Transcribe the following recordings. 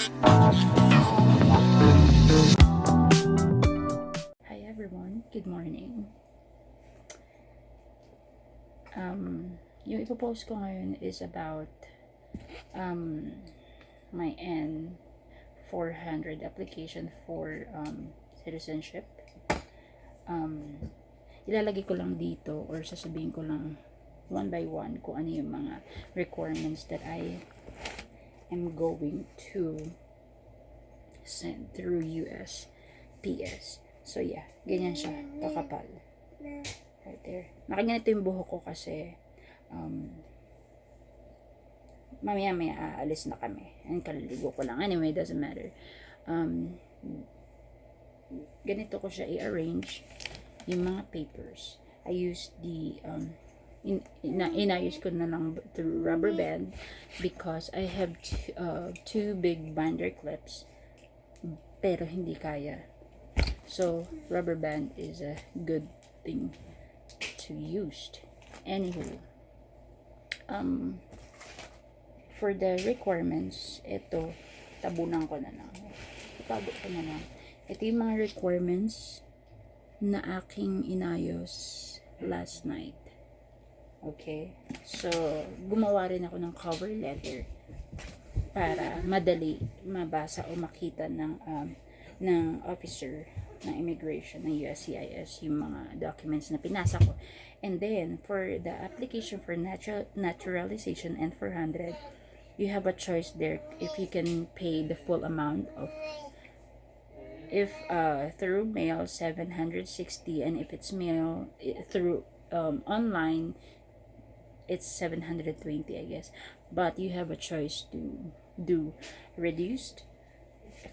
Hi everyone, good morning. Yung ipopost ko ngayon is about my N-400 application for citizenship. Ilalagay ko lang dito or sasabihin ko lang one by one kung ano yung mga requirements that I am going to send through USPS. So yeah, ganyan siya, kakapal. Right there. Nakaganito yung buhok ko kasi mamaya aalis na kami. And kaliligo ko lang. Anyway, doesn't matter. Ganito ko siya i-arrange yung mga papers. I used the inayos ko na lang through rubber band because I have two big binder clips pero hindi kaya. So, rubber band is a good thing to use. Anywho, for the requirements, ito, tabunan ko na lang. Itago ko na lang. Ito yung mga requirements na aking inayos last night. Okay? So, gumawa rin ako ng cover letter para madali mabasa o makita ng officer ng immigration ng USCIS yung mga documents na pinasa ko. And then, for the application for naturalization N-400, you have a choice there if you can pay the full amount of, if through mail, 760, and if it's mail through online, it's 720, I guess. But you have a choice to do reduced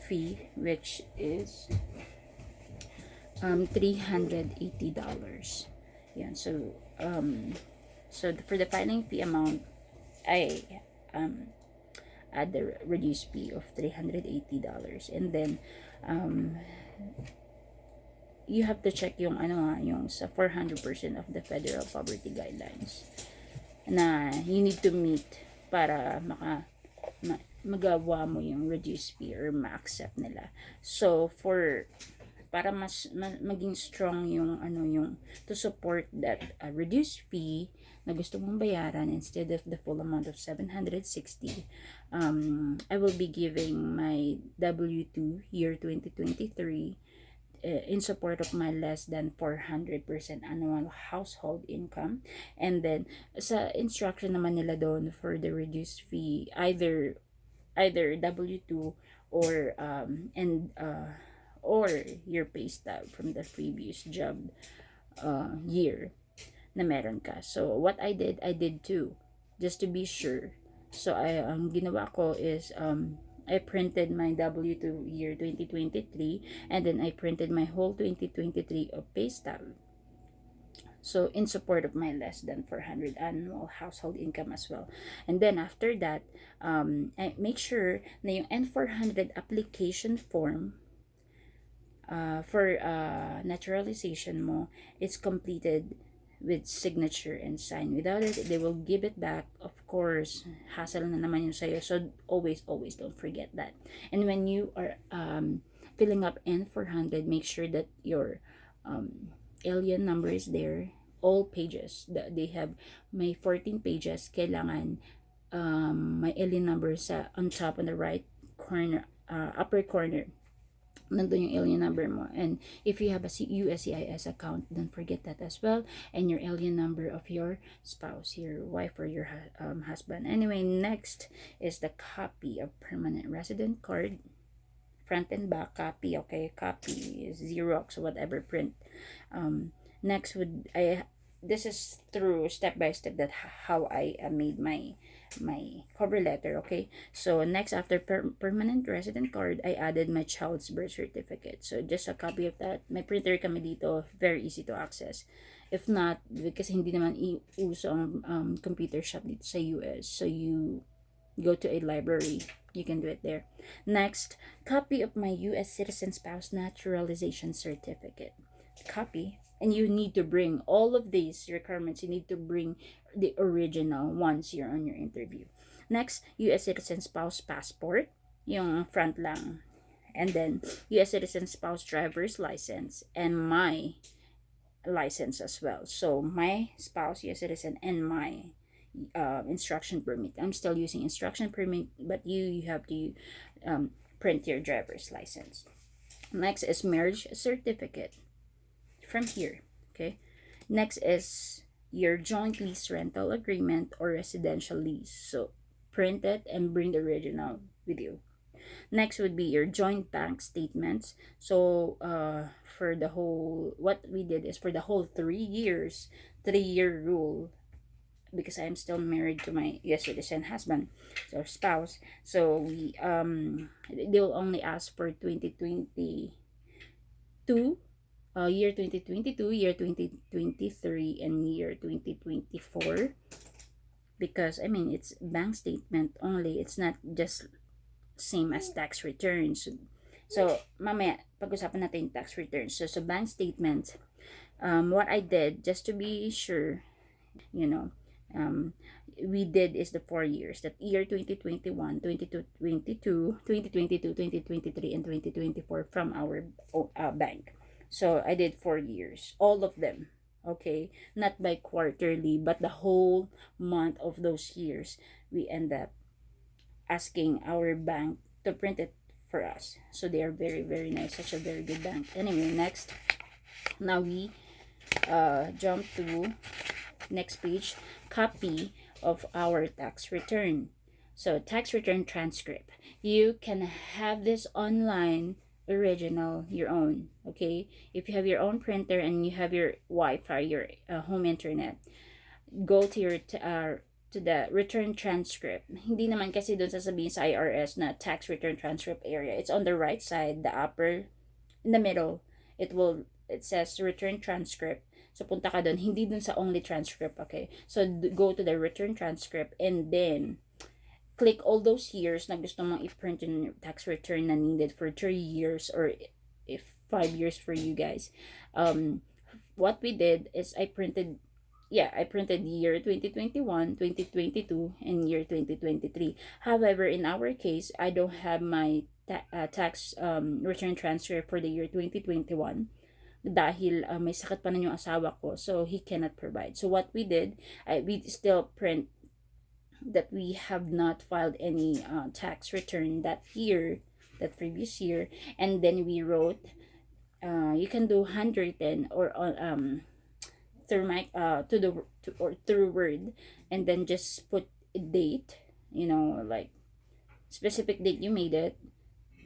fee, which is $380. Yeah, so for the filing fee amount, I add the reduced fee of $380, and then you have to check yung yung sa 400% of the federal poverty guidelines na you need to meet para magawa mo yung reduced fee or ma-accept nila. So para maging strong yung yung to support that reduced fee na gusto mong bayaran instead of the full amount of 760, I will be giving my W2 year 2023 in support of my less than 400% annual household income. And then sa instruction naman nila doon for the reduced fee, either W2 or or your pay stub from the previous job year na meron ka. So what I did too, just to be sure. So ang ginawa ko is I printed my W2 year 2023, and then I printed my whole 2023 of pay stub. So in support of my less than 400 annual household income as well. And then after that, I make sure na yung N-400 application form for naturalization mo is completed with signature and sign. Without it, they will give it back. Of course, hassle na naman yung sa'yo. So always don't forget that. And when you are filling up N-400, make sure that your alien number is there. All pages that they have, may 14 pages, kailangan may alien number sa on top on the right corner, upper corner. Nandun yung alien number mo. And if you have a USCIS account, don't forget that as well. And your alien number of your spouse, your wife, or your husband. Anyway, next is the copy of permanent resident card. Front and back copy, okay? Copy, Xerox, whatever print. Next this is through step by step that how I made my cover letter, okay? So next, after permanent resident card, I added my child's birth certificate. So just a copy of that. May printer kami dito, very easy to access. If not, because hindi naman uso ang computer shop dito sa US, so you go to a library, you can do it there. Next, copy of my US citizen spouse naturalization certificate. Copy. And you need to bring all of these requirements. You need to bring the original once you're on your interview. Next, U.S. citizen spouse passport. yung front lang. And then, U.S. citizen spouse driver's license and my license as well. So, my spouse, U.S. citizen, and my instruction permit. I'm still using instruction permit, but you have to print your driver's license. Next is marriage certificate from here. Okay. Next is your joint lease rental agreement or residential lease. So, print it and bring the original with you. Next would be your joint bank statements. So for the whole, what we did is for the whole 3 years, 3-year rule, because I'm still married to my US citizen husband or spouse. So we they will only ask for 2022, year 2022, year 2023, and year 2024. Because I mean it's bank statement only. It's not just same as tax returns. So, mamaya, pag-usapan natin yung tax returns. So bank statement, what I did, just to be sure, you know, we did is the 4 years. That year 2021, 2022, 2023, and 2024 from our bank. So, I did 4 years. All of them. Okay? Not by quarterly, but the whole month of those years, we end up asking our bank to print it for us. So they are very, very nice. Such a very good bank. Anyway, next. Now we jump to next page. Copy of our tax return. So tax return transcript. You can have this online original, your own. Okay? If you have your own printer and you have your Wi-Fi, your home internet, go to your to the return transcript. Hindi naman kasi doon sasabihin sa IRS na tax return transcript area. It's on the right side, the upper, in the middle. It says return transcript. So punta ka doon, hindi doon sa only transcript, okay? So go to the return transcript and then click all those years na gusto mong i-print yung tax return na needed for 3 years or if 5 years for you guys. What we did is I printed year 2021, 2022, and year 2023. However, in our case, I don't have my tax return transfer for the year 2021 dahil may sakit pa na yung asawa ko, so he cannot provide. So what we did, we still print that we have not filed any tax return that year, that previous year, and then we wrote, you can do handwritten or through my or through Word, and then just put a date, like specific date you made it,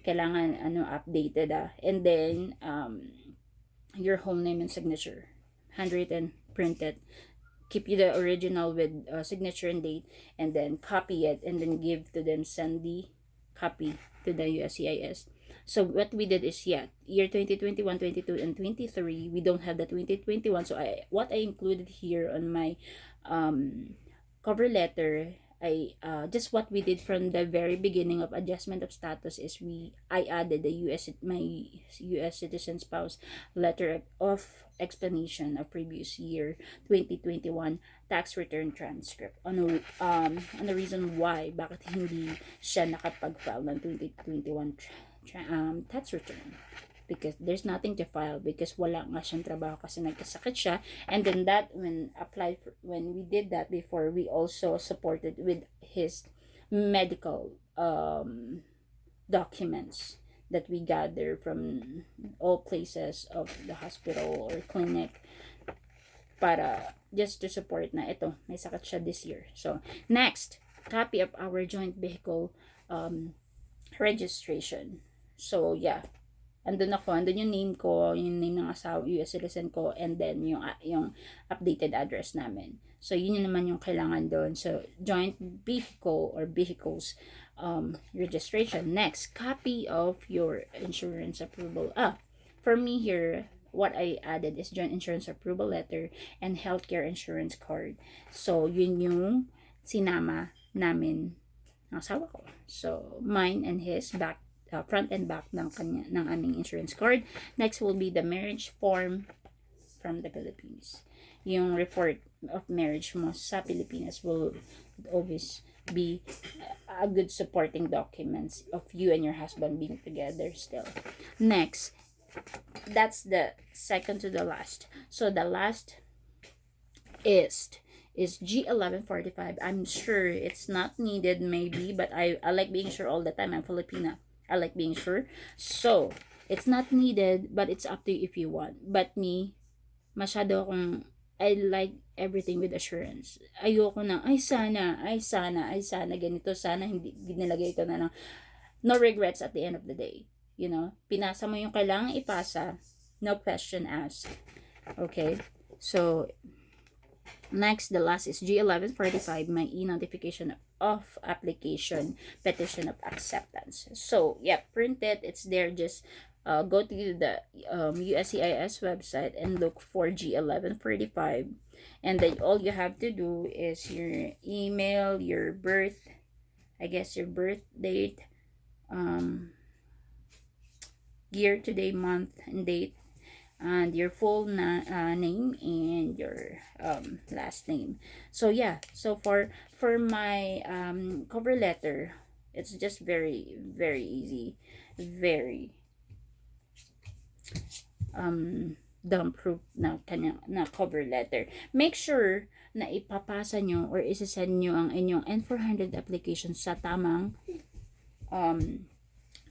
kailangan updated and then your whole name and signature, handwritten, printed, keep you the original with signature and date, and then copy it and then give to them, send the copy to the USCIS. So what we did is year 2021, 22, and 23, we don't have the 2021. So what I included here on my cover letter, just what we did from the very beginning of adjustment of status is I added my US citizen spouse letter of explanation of previous year 2021 tax return transcript on the reason why bakit hindi siya nakapag-file ng 2021 tax return, because there's nothing to file because wala nga siyang trabaho kasi nagkasakit siya. And then that when we did that before, we also supported with his medical documents that we gather from all places of the hospital or clinic para just to support na ito may sakit siya this year. So next, copy of our joint vehicle registration. So yeah, andun yung name ko, yung name ng asawa, US citizen ko, and then yung updated address namin. So yun naman yung kailangan doon. So joint vehicle or vehicles registration. Next, copy of your insurance approval. For me here, what I added is joint insurance approval letter and healthcare insurance card. So yun yung sinama namin ng asawa ko. So mine and his back, front and back ng aming insurance card. Next will be the marriage form from the Philippines. Yung report of marriage mo sa Pilipinas will always be a good supporting documents of you and your husband being together still. Next, that's the second to the last. So the last is G1145. I'm sure it's not needed maybe, but I like being sure all the time. I'm Filipina. I like being sure. So, it's not needed, but it's up to you if you want. But me, masyado akong, I like everything with assurance. Ayoko na, ay sana, ganito, sana hindi nilagay ito na lang. No regrets at the end of the day. You know, pinasa mo yung kailangan ipasa, no question asked. Okay? So, next, the last is G1145, my e-notification of application, petition of acceptance. So, yeah, print it. It's there. Just go to the USCIS website and look for G1145. And then all you have to do is your email, your birth, I guess your birth date, year, today, month, and date, and your full name and your last name. So yeah, so for my cover letter, it's just very easy, very dump proof na kanya na cover letter. Make sure na ipapasa nyo or isasend nyo ang inyong N-400 application sa tamang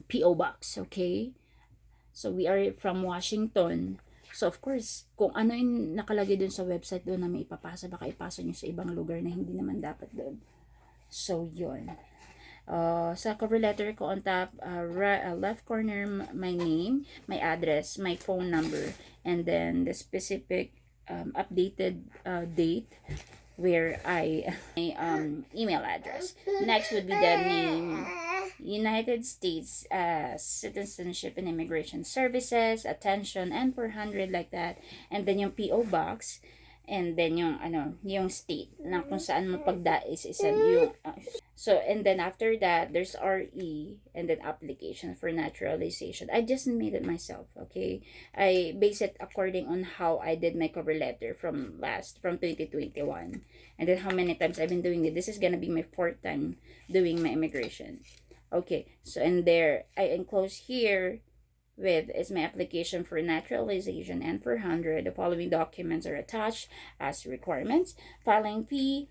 PO box, okay? So, we are from Washington. So, of course, kung ano yung nakalagay dun sa website doon na may ipapasa, baka ipasa nyo sa ibang lugar na hindi naman dapat doon. So, yun. Sa cover letter ko on top, left corner, my name, my address, my phone number, and then the specific updated date where my email address. Next would be the name, United States Citizenship and Immigration Services, attention, N-400, like that. And then yung PO box, and then yung state na kung saan mo pagdais isend yung so, and then after that there's RE, and then application for naturalization. I just made it myself, okay? I base it according on how I did my cover letter from 2021, and then how many times I've been doing it. This is gonna be my 4th time doing my immigration. Okay, so and there I enclose here with is my application for naturalization and for 100. The following documents are attached as requirements. Filing fee,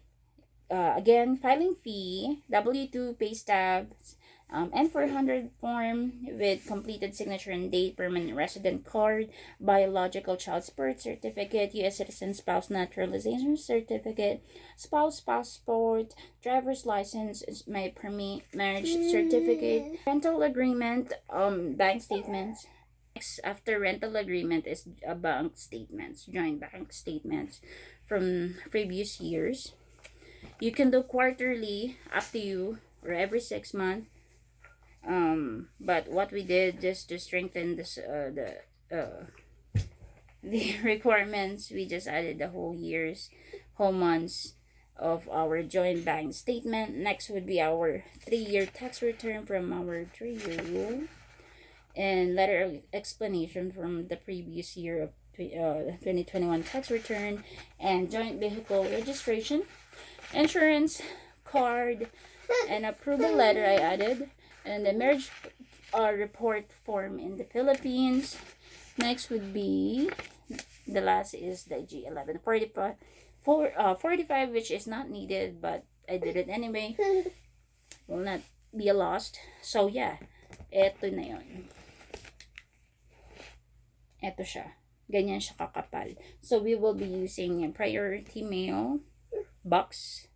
again, filing fee, W-2, pay stubs, N-400 form with completed signature and date, permanent resident card, biological child's birth certificate, U.S. citizen spouse naturalization certificate, spouse passport, driver's license, my permit, marriage certificate, rental agreement, bank statements. Next, after rental agreement is bank statements, joint bank statements from previous years. You can do quarterly, up to you, or every 6 months. But what we did, just to strengthen this the requirements, we just added the whole months of our joint bank statement. Next would be our 3-year tax return from our 3-year rule, and letter of explanation from the previous year of 2021 tax return, and joint vehicle registration, insurance card, and approval letter I added, and the marriage report form in the Philippines. Next would be, the last is the G1145, 45, which is not needed, but I did it anyway. Will not be a lost. So yeah, eto na yun. Eto siya. Ganyan siya kakapal. So we will be using a priority mail box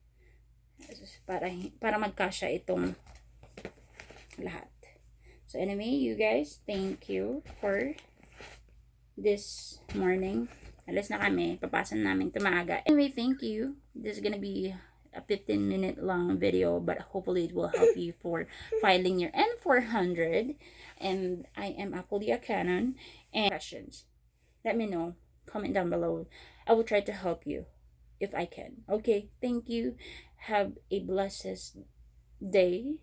para magkasya itong lahat. So anyway, you guys, thank you for this morning. Alas na kami, papasan namin tumaga. Anyway, thank you. This is gonna be a 15-minute long video, but hopefully it will help you for filing your N-400. And I am Apulia Cannon. And questions, let me know. Comment down below. I will try to help you if I can. Okay, thank you. Have a blessed day.